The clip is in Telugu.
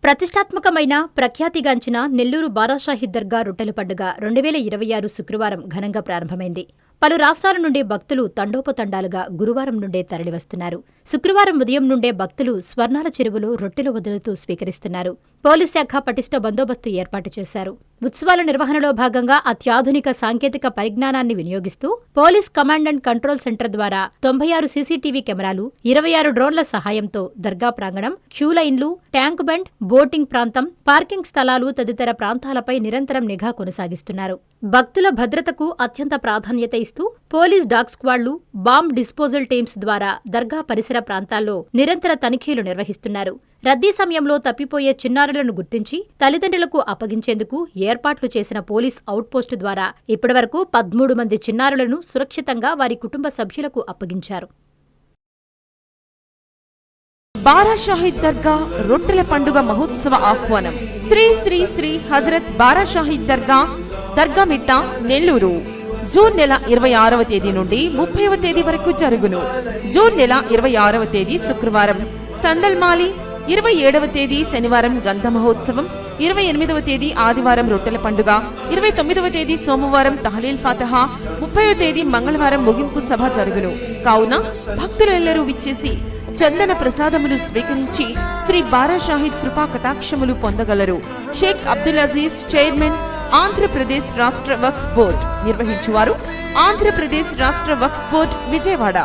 ప్రతిష్టాత్మకమైన ప్రఖ్యాతిగాంచిన నెల్లూరు బారాషాహి దర్గా రొట్టెల పండుగ 2026 శుక్రవారం ఘనంగా ప్రారంభమైంది. పలు రాష్ట్రాల నుండి భక్తులు తండోపతండాలుగా గురువారం నుండే తరలివస్తున్నారు. శుక్రవారం ఉదయం నుండే భక్తులు స్వర్ణాల చెరువులో రొట్టెలు వదులుతూ స్వీకరిస్తున్నారు. పోలీస్ శాఖ పటిష్ట బందోబస్తు ఏర్పాటు చేశారు. ఉత్సవాల నిర్వహణలో భాగంగా అత్యాధునిక సాంకేతిక పరిజ్ఞానాన్ని వినియోగిస్తూ police command and control centre ద్వారా 96 సీసీటీవీ కెమెరాలు, 26 డ్రోన్ల సహాయంతో దర్గా ప్రాంగణం, క్యూ లైన్లు, ట్యాంక్ బండ్, బోటింగ్ ప్రాంతం, పార్కింగ్ స్థలాలు తదితర ప్రాంతాలపై నిరంతరం నిఘా కొనసాగిస్తున్నారు. భక్తుల భద్రతకు అత్యంత ప్రాధాన్యత ఇస్తూ పోలీస్ డాగ్ స్క్వాడ్లు, బాంబ్ డిస్పోజల్ టీమ్స్ ద్వారా దర్గా పరిసర ప్రాంతాల్లో నిరంతర తనిఖీలు నిర్వహిస్తున్నారు. రద్దీ సమయంలో తప్పిపోయే చిన్నారులను గుర్తించి తల్లిదండ్రులకు అప్పగించేందుకు ఏర్పాట్లు చేసిన పోలీస్ అవుట్పోస్టు ద్వారా ఇప్పటివరకు 13 మంది చిన్నారులను సురక్షితంగా వారి కుటుంబ సభ్యులకు అప్పగించారు. బారాషాహి దర్గా రొట్టెల పండుగ మహోత్సవ ఆహ్వానం. శ్రీ శ్రీ శ్రీ హజరత్ బారాషాహి దర్గా దర్గామిట్ట, నెల్లూరు. జూన్ నెల 26వ తేదీ నుండి 30వ తేదీ వరకు జరుగును. జూన్ నెల 26వ తేదీ శుక్రవారం సందల్మాలి, 27వ తేదీ శనివారం గంధ మహోత్సవం, 28వ తేదీ ఆదివారం రొట్టెల పండుగ, 29వ తేదీ సోమవారం తహలీల్ ఫాతహా, 30వ తేదీ మంగళవారం ముగింపు సభ జరుగును. కావున భక్తులెల్లరూ విచ్చేసి చందన ప్రసాదములు స్వీకరించి శ్రీ బారాషాహిద్ కృపా కటాక్షములు పొందగలరు. షేక్ అబ్దుల్ అజీజ్, చైర్మన్, ఆంధ్రప్రదేశ్ రాష్ట్ర వక్ఫ్ బోర్డ్. నిర్వహించువారు ఆంధ్రప్రదేశ్ రాష్ట్ర వక్ఫ్ బోర్డ్, విజయవాడ.